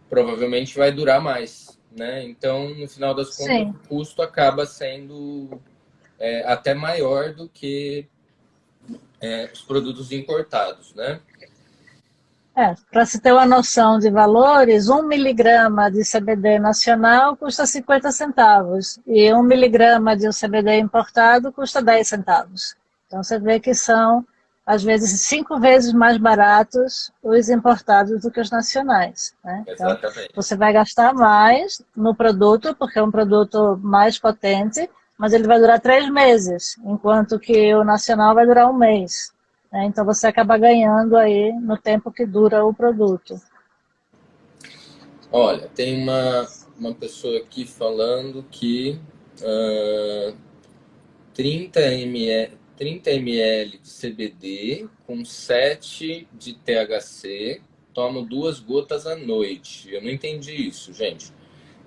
provavelmente vai durar mais, né? Então, no final das contas, sim. o custo acaba sendo até maior do que os produtos importados, né? Para se ter uma noção de valores, 1 miligrama de CBD nacional custa 50 centavos e 1 miligrama de um CBD importado custa 10 centavos. Então você vê que são, às vezes, 5 vezes mais baratos os importados do que os nacionais, né? Então Exatamente. você vai gastar mais no produto, porque é um produto mais potente, mas ele vai durar 3 meses, enquanto que o nacional vai durar um mês. Então você acaba ganhando aí no tempo que dura o produto. Olha, tem uma pessoa aqui falando que 30 ml de CBD com 7 de THC, tomo 2 gotas à noite. Eu não entendi isso, gente.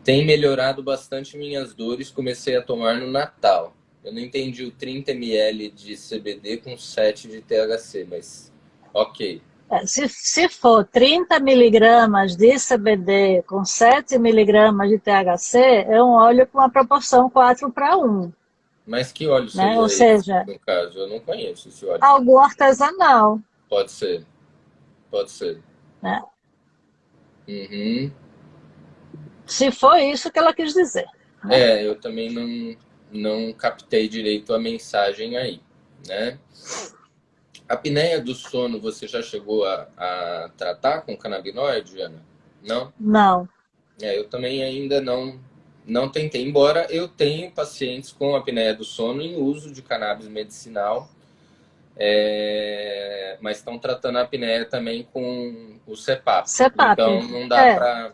Tem melhorado bastante minhas dores, comecei a tomar no Natal. Eu não entendi o 30 ml de CBD com 7 de THC, mas ok. Se for 30 miligramas de CBD com 7 miligramas de THC, é um óleo com uma proporção 4:1, Mas que óleo né? seria Ou esse, seja, no caso? Eu não conheço esse óleo. algo artesanal, Pode ser, pode ser. né? Uhum. Se for isso que ela quis dizer, né? Eu também não captei direito a mensagem aí, né? A apneia do sono, você já chegou a tratar com canabinoide, Ana? Não? Não. Eu também ainda não tentei, embora eu tenha pacientes com apneia do sono em uso de cannabis medicinal, mas estão tratando a apneia também com o CPAP. CPAP. Então É,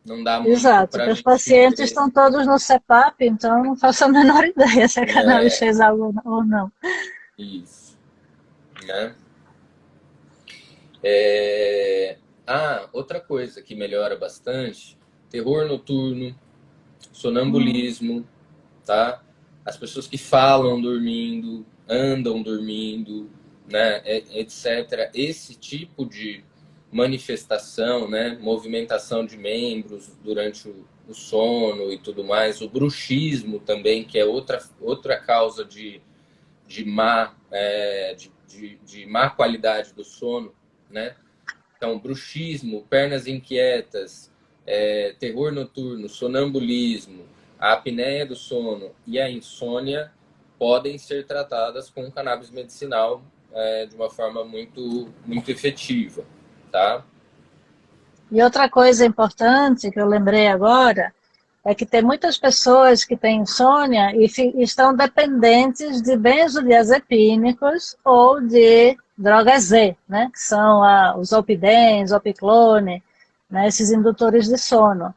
não dá muito exato. para a Que os gente. pacientes estão todos no CPAP, então não faço a menor ideia se a cannabis É, fez algo ou não. isso, né? Outra coisa que melhora bastante, terror noturno, sonambulismo, tá? As pessoas que falam dormindo, andam dormindo, né, etc. Esse tipo de manifestação, né? Movimentação de membros durante o sono e tudo mais. O bruxismo também, que é outra causa de má qualidade do sono, né? Então, bruxismo, pernas inquietas, terror noturno, sonambulismo, a apneia do sono e a insônia podem ser tratadas com cannabis medicinal de uma forma muito, muito efetiva, tá? E outra coisa importante que eu lembrei agora é que tem muitas pessoas que têm insônia e estão dependentes de benzodiazepínicos ou de drogas Z, né? Que são os Zolpidem, Zolpiclone, né? Esses indutores de sono.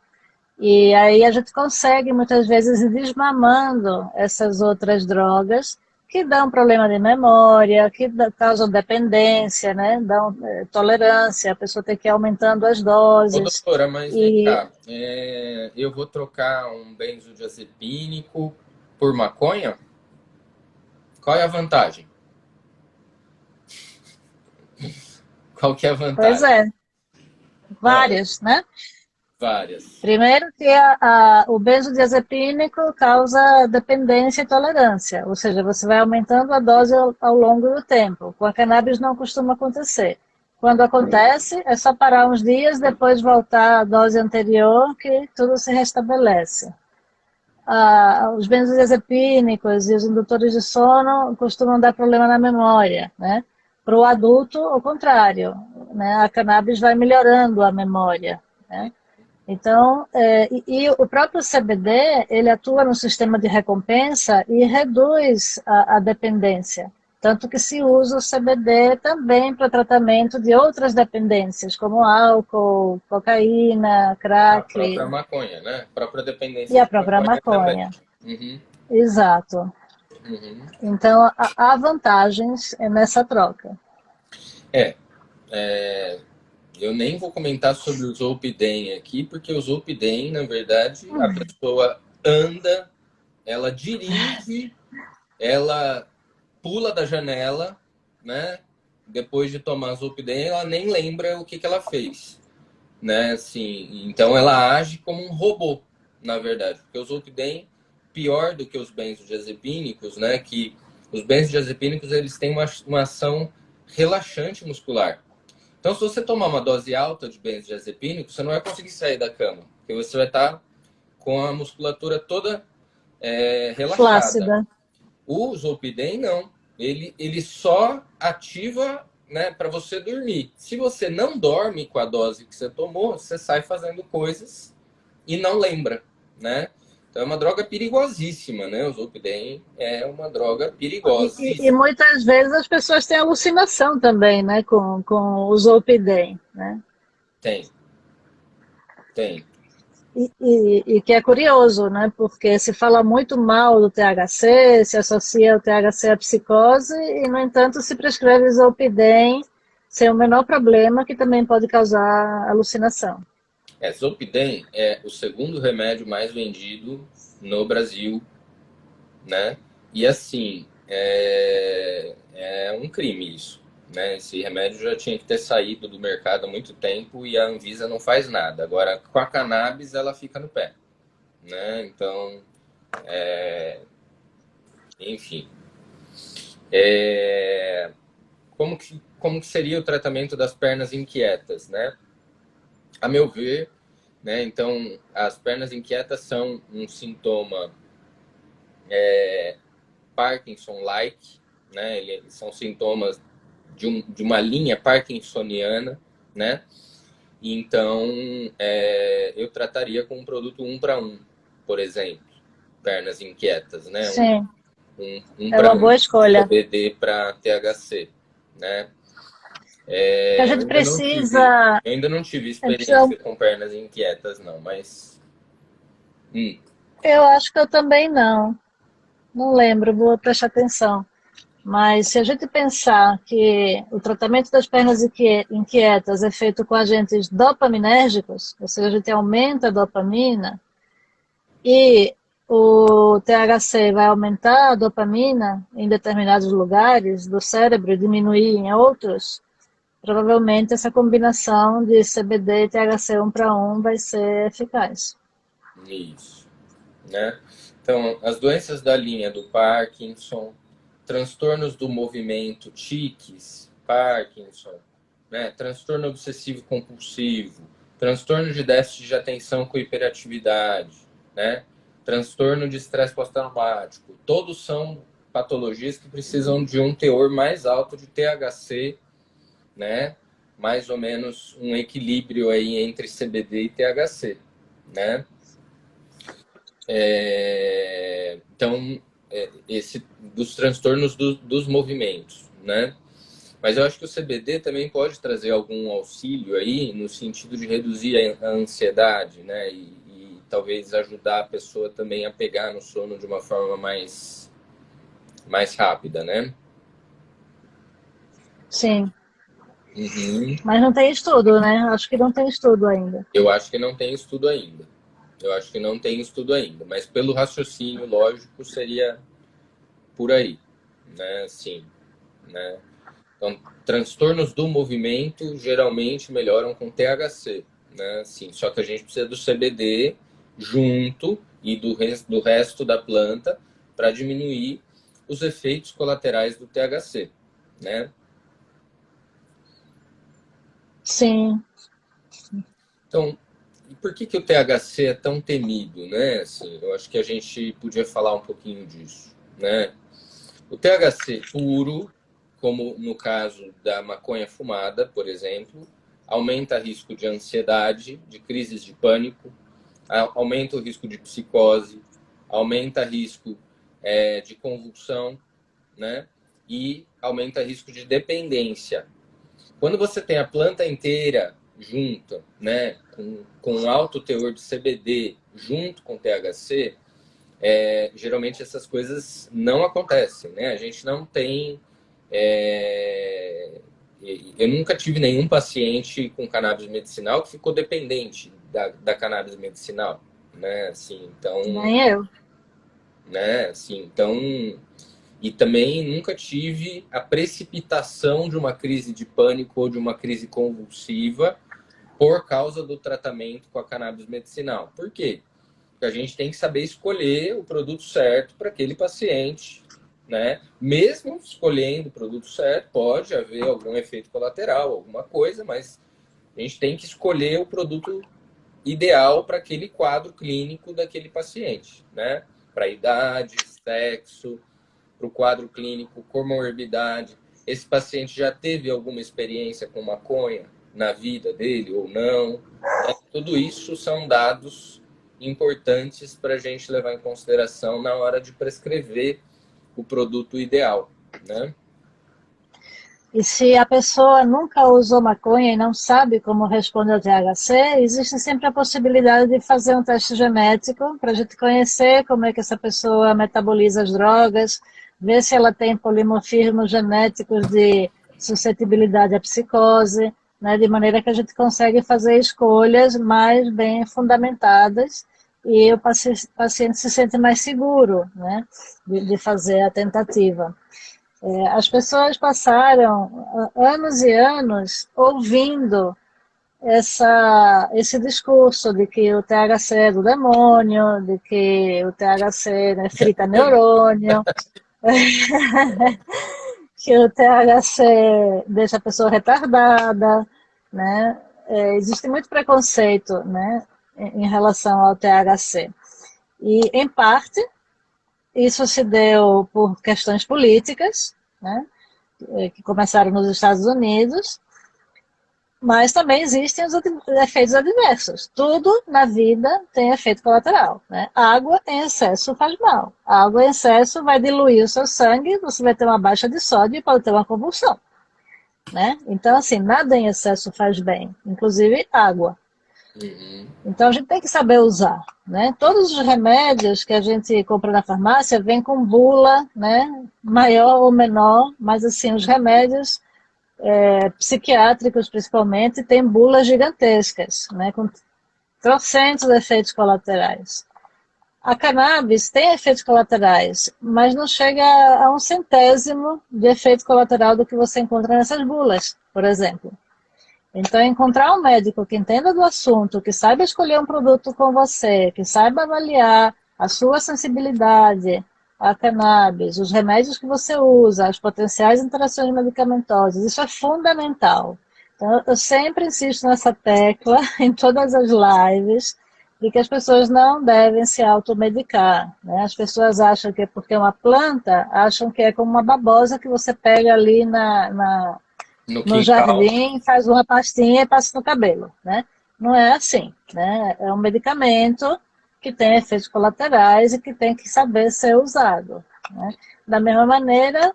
E aí a gente consegue muitas vezes ir desmamando essas outras drogas que dão problema de memória, que causam dependência, né? Dão tolerância, a pessoa tem que ir aumentando as Ô, doses. doutora, mas vem E cá, eu vou trocar um benzodiazepínico por maconha? Qual é a vantagem? Qual que é a pois vantagem? é, Ah, várias, né? várias. Primeiro que o benzodiazepínico causa dependência e tolerância, ou seja, você vai aumentando a dose ao longo do tempo. Com a cannabis não costuma acontecer. Quando acontece, é só parar uns dias, depois voltar à dose anterior, que tudo se restabelece. Os benzodiazepínicos e os indutores de sono costumam dar problema na memória, né? Para o adulto, o contrário, né? A cannabis vai melhorando a memória, né? Então, e o próprio CBD, ele atua no sistema de recompensa e reduz a dependência. Tanto que se usa o CBD também para tratamento de outras dependências, como álcool, cocaína, A própria crack maconha, né? A própria e dependência a de própria maconha também. maconha. Uhum, Exato. uhum. Então, há vantagens nessa troca. É, é, eu nem vou comentar sobre o Zolpidem aqui, porque o Zolpidem, na verdade, a pessoa anda, ela dirige, ela pula da janela, né? Depois de tomar Zolpidem, ela nem lembra o que ela fez, né? Assim, então ela age como um robô, na verdade, porque o Zolpidem, pior do que os benzodiazepínicos, né? Que os benzodiazepínicos eles têm uma ação relaxante muscular. Então, se você tomar uma dose alta de benzodiazepínico, você não vai conseguir sair da cama, porque você vai estar com a musculatura toda relaxada. Flácida. O Zolpidem não. Ele só ativa, né, para você dormir. Se você não dorme com a dose que você tomou, você sai fazendo coisas e não lembra, né? Então é uma droga perigosíssima, né? O Zolpidem é uma droga E perigosíssima. muitas vezes as pessoas têm alucinação também, né, com o Zolpidem, né? Tem, tem. E que é curioso, né? Porque se fala muito mal do THC, se associa o THC à psicose, e, no entanto, se prescreve Zolpidem sem o menor problema, que também pode causar alucinação. Zolpidem é o segundo remédio mais vendido no Brasil, né? E assim, é um crime isso, né? Esse remédio já tinha que ter saído do mercado há muito tempo e a Anvisa não faz nada. Agora, com a cannabis, ela fica no pé, né? Então, enfim. É, como que seria o tratamento das pernas inquietas, né? A meu ver, né? Então, as pernas inquietas são um sintoma Parkinson-like, né? Eles são sintomas de uma linha parkinsoniana, né? Então, eu trataria com um produto 1 para 1, por exemplo, pernas inquietas, né? Sim, Um é para uma um, boa escolha. CBD para THC, né? Que a Eu gente ainda não tive, precisa, eu ainda não tive a gente precisa. experiência com pernas inquietas, não, mas Eu acho que eu também não. Não lembro, vou prestar atenção. Mas se a gente pensar que o tratamento das pernas inquietas é feito com agentes dopaminérgicos, ou seja, a gente aumenta a dopamina, e o THC vai aumentar a dopamina em determinados lugares do cérebro e diminuir em outros, provavelmente essa combinação de CBD e THC 1 para 1 vai ser eficaz. Isso, né? Então, as doenças da linha do Parkinson, transtornos do movimento, tiques, Parkinson, né? Transtorno obsessivo compulsivo, transtorno de déficit de atenção com hiperatividade, né? Transtorno de estresse pós-traumático, todos são patologias que precisam de um teor mais alto de THC, né? Mais ou menos um equilíbrio aí entre CBD e THC, né? Então, esse dos transtornos dos movimentos, né? Mas eu acho que o CBD também pode trazer algum auxílio aí no sentido de reduzir a ansiedade, né? E talvez ajudar a pessoa também a pegar no sono de uma forma mais rápida, né? Sim, Uhum. mas não tem estudo, né? Acho que não tem estudo ainda. Eu acho que não tem estudo ainda. Eu acho que não tem estudo ainda, mas pelo raciocínio lógico seria por aí, né? Sim, né? Então, transtornos do movimento geralmente melhoram com THC, né? Sim, só que a gente precisa do CBD junto e do resto da planta para diminuir os efeitos colaterais do THC, né? Sim, Então, e por que o THC é tão temido, né? Assim, eu acho que a gente podia falar um pouquinho disso, né? O THC puro, como no caso da maconha fumada, por exemplo, aumenta o risco de ansiedade, de crises de pânico, aumenta o risco de psicose, aumenta o risco de convulsão, né? E aumenta o risco de dependência. Quando você tem a planta inteira junta, né, com alto teor de CBD junto com THC, geralmente essas coisas não acontecem, né? A gente não tem... eu nunca tive nenhum paciente com cannabis medicinal que ficou dependente da cannabis medicinal, né? Assim, então, nem eu. né? Assim, então, e também nunca tive a precipitação de uma crise de pânico ou de uma crise convulsiva por causa do tratamento com a cannabis medicinal. Por quê? Porque a gente tem que saber escolher o produto certo para aquele paciente, né? Mesmo escolhendo o produto certo, pode haver algum efeito colateral, alguma coisa, mas a gente tem que escolher o produto ideal para aquele quadro clínico daquele paciente, né? Para idade, sexo, para o quadro clínico, comorbidade. Esse paciente já teve alguma experiência com maconha na vida dele ou não? Tudo isso são dados importantes para a gente levar em consideração na hora de prescrever o produto ideal, né? E se a pessoa nunca usou maconha e não sabe como responde ao THC, existe sempre a possibilidade de fazer um teste genético para a gente conhecer como é que essa pessoa metaboliza as drogas, ver se ela tem polimorfismos genéticos de suscetibilidade à psicose, né, de maneira que a gente consegue fazer escolhas mais bem fundamentadas e o paciente se sente mais seguro, né, de fazer a tentativa. As pessoas passaram anos e anos ouvindo esse discurso de que o THC é do demônio, de que o THC, né, frita neurônio, que o THC deixa a pessoa retardada, né? Existe muito preconceito, né, em relação ao THC. E, em parte, isso se deu por questões políticas, né, que começaram nos Estados Unidos, mas também existem os efeitos adversos. Tudo na vida tem efeito colateral, né? Água em excesso faz mal. A água em excesso vai diluir o seu sangue, você vai ter uma baixa de sódio e pode ter uma convulsão, né? Então, assim, nada em excesso faz bem, inclusive água. Uhum. Então a gente tem que saber usar, né? Todos os remédios que a gente compra na farmácia vêm com bula, né? Maior ou menor, mas assim, os remédios psiquiátricos principalmente têm bulas gigantescas, né? Com trocentos efeitos colaterais. A cannabis tem efeitos colaterais, mas não chega a 1/100º de efeito colateral do que você encontra nessas bulas, por exemplo. Então, encontrar um médico que entenda do assunto, que saiba escolher um produto com você, que saiba avaliar a sua sensibilidade à cannabis, os remédios que você usa, as potenciais interações medicamentosas, isso é fundamental. Então, eu sempre insisto nessa tecla em todas as lives, de que as pessoas não devem se automedicar, né? As pessoas acham que é porque é uma planta, acham que é como uma babosa que você pega ali No no quintal. jardim, faz uma pastinha e passa no cabelo, né? Não é assim, né? É um medicamento que tem efeitos colaterais e que tem que saber ser usado, né? Da mesma maneira,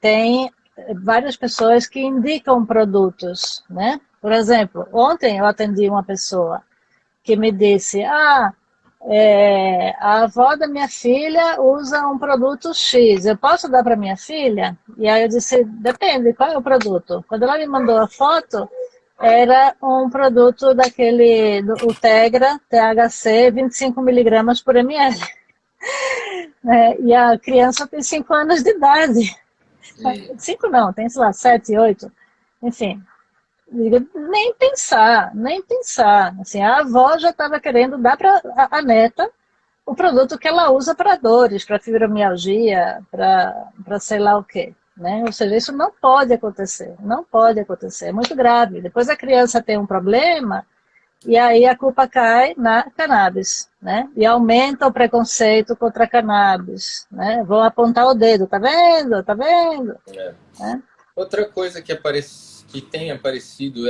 tem várias pessoas que indicam produtos, né? Por exemplo, ontem eu atendi uma pessoa que me disse, a avó da minha filha usa um produto X, eu posso dar para minha filha? E aí eu disse, depende, qual é o produto? Quando ela me mandou a foto, era um produto daquele, o Tegra, THC, 25 miligramas por ml. Né? E a criança tem 5 anos de idade. Hum, 5 não, tem, sei lá, 7, 8. Enfim, nem pensar, nem pensar. Assim, a avó já estava querendo dar para a neta o produto que ela usa para dores, para fibromialgia, para sei lá o quê. Né? Ou seja, isso não pode acontecer, não pode acontecer, é muito grave. Depois a criança tem um problema e aí a culpa cai na cannabis, né? E aumenta o preconceito contra a cannabis, né? Vão apontar o dedo, tá vendo? Tá vendo? é. Né? Outra coisa que tem aparecido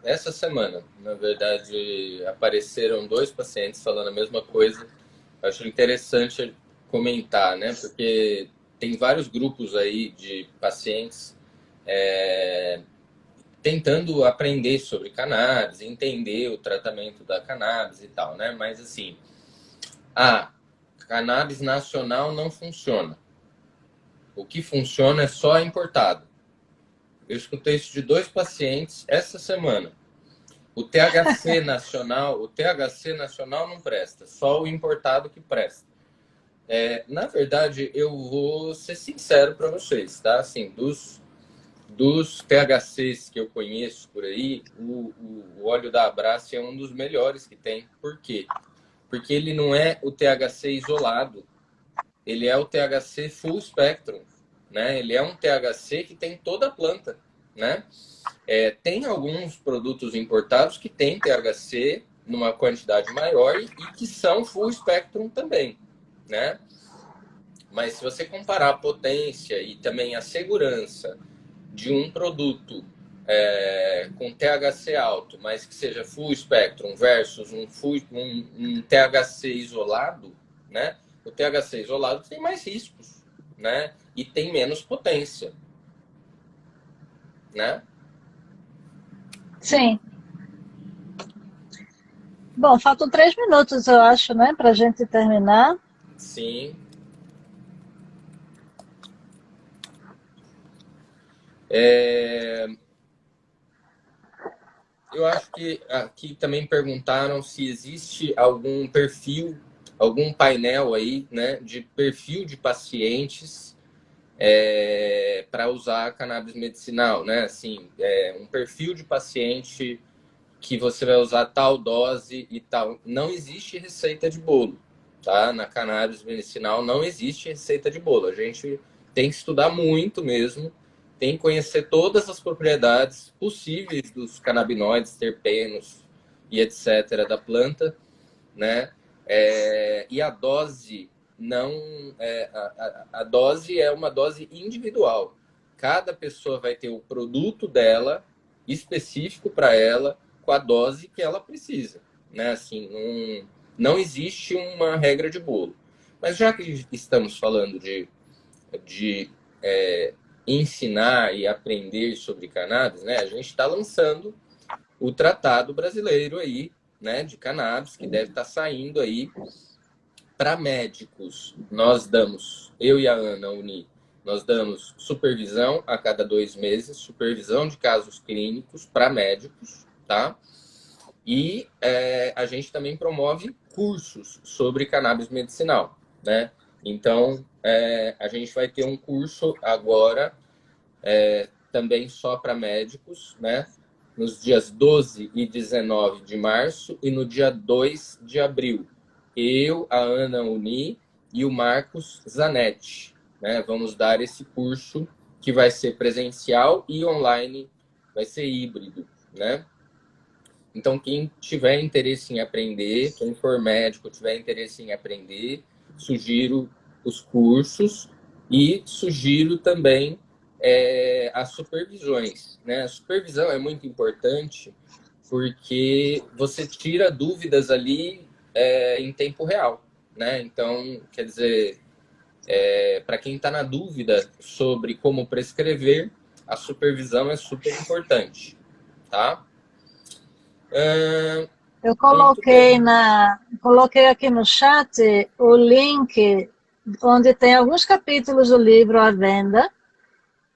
essa semana, na verdade, apareceram 2 pacientes falando a mesma coisa. Eu acho interessante comentar, né? Porque tem vários grupos aí de pacientes tentando aprender sobre cannabis, entender o tratamento da cannabis e tal, né? Mas assim, a cannabis nacional não funciona. O que funciona é só importado. Eu escutei isso de 2 pacientes essa semana. O THC nacional não presta, só o importado que presta. Na verdade, eu vou ser sincero para vocês, tá? Assim, dos THCs que eu conheço por aí, o óleo da Abrace é um dos melhores que tem. Por quê? Porque ele não é o THC isolado, ele é o THC full spectrum, né? Ele é um THC que tem toda a planta, né? Tem alguns produtos importados que têm THC numa quantidade maior e que são full spectrum também, né? Mas se você comparar a potência e também a segurança de um produto com THC alto, mas que seja full spectrum versus um THC isolado, né? O THC isolado tem mais riscos, né? E tem menos potência, né? Sim. Bom, faltam 3 minutos, eu acho, né, para a gente terminar. Sim. Eu acho que aqui também perguntaram se existe algum perfil, algum painel aí, né, de perfil de pacientes para usar cannabis medicinal, né? Assim, um perfil de paciente que você vai usar tal dose e tal. Não existe receita de bolo, tá? Na cannabis medicinal não existe receita de bolo. A gente tem que estudar muito mesmo, tem que conhecer todas as propriedades possíveis dos canabinoides, terpenos e etc. da planta, né? E a dose não a dose é uma dose individual. Cada pessoa vai ter o produto dela específico para ela com a dose que ela precisa, né? Assim, não existe uma regra de bolo. Mas já que estamos falando de ensinar e aprender sobre cannabis, né? A gente está lançando o tratado brasileiro aí, né, de cannabis, que deve estar saindo aí para médicos. Nós damos, eu e a Ana Uni, nós damos supervisão a cada 2 meses, supervisão de casos clínicos para médicos, tá? E a gente também promove cursos sobre cannabis medicinal, né? Então, a gente vai ter um curso agora, também só para médicos, né? Nos dias 12 e 19 de março e no dia 2 de abril. Eu, a Ana Uni e o Marcos Zanetti, né? Vamos dar esse curso que vai ser presencial e online, vai ser híbrido, né? Então, quem tiver interesse em aprender, quem for médico, tiver interesse em aprender, sugiro os cursos e sugiro também as supervisões, né? A supervisão é muito importante porque você tira dúvidas ali em tempo real, né? Então, quer dizer, para quem está na dúvida sobre como prescrever, a supervisão é super importante, tá? Eu Muito bem. coloquei aqui no chat o link onde tem alguns capítulos do livro à venda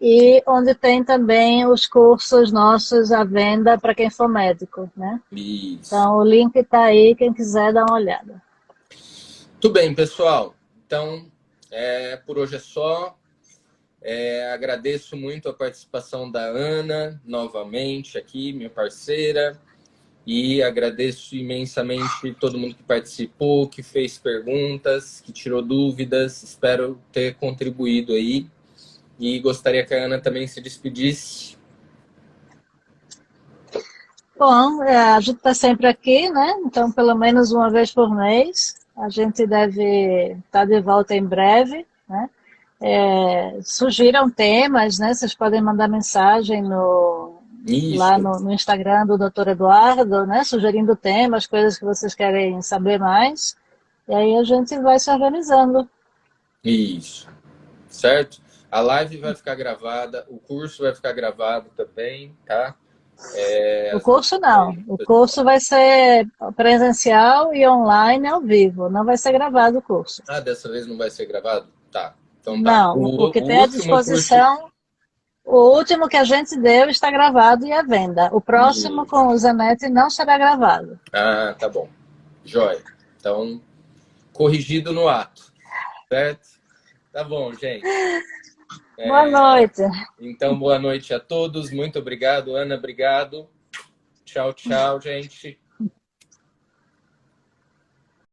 e onde tem também os cursos nossos à venda para quem for médico, né? Isso. Então o link está aí, quem quiser dar uma olhada. Tudo bem, pessoal. Então, por hoje é só. Agradeço muito a participação da Ana, novamente aqui, minha parceira. E agradeço imensamente todo mundo que participou, que fez perguntas, que tirou dúvidas. Espero ter contribuído aí. E gostaria que a Ana também se despedisse. Bom, a gente está sempre aqui, né? Então, pelo menos uma vez por mês. A gente deve estar de volta em breve, né? Sugiram temas, né? Vocês podem mandar mensagem lá Isso, no Instagram do Dr. Eduardo, né? Sugerindo temas, coisas que vocês querem saber mais. E aí a gente vai se organizando. isso. Certo? A live vai ficar gravada, o curso vai ficar gravado também, tá? O As curso dúvidas não. aí, O pessoal. curso vai ser presencial e online ao vivo. Não vai ser gravado o curso. Ah, dessa vez não vai ser gravado? Tá. Então tá. Não, o que O tem à último curso. disposição, o último que a gente deu está gravado e à venda. O próximo com o Zanetti não será gravado. Ah, tá bom. Jóia. Então, corrigido no ato. Certo? Tá bom, gente. Boa noite. Então, boa noite a todos. Muito obrigado, Ana. Obrigado. Tchau, tchau, gente.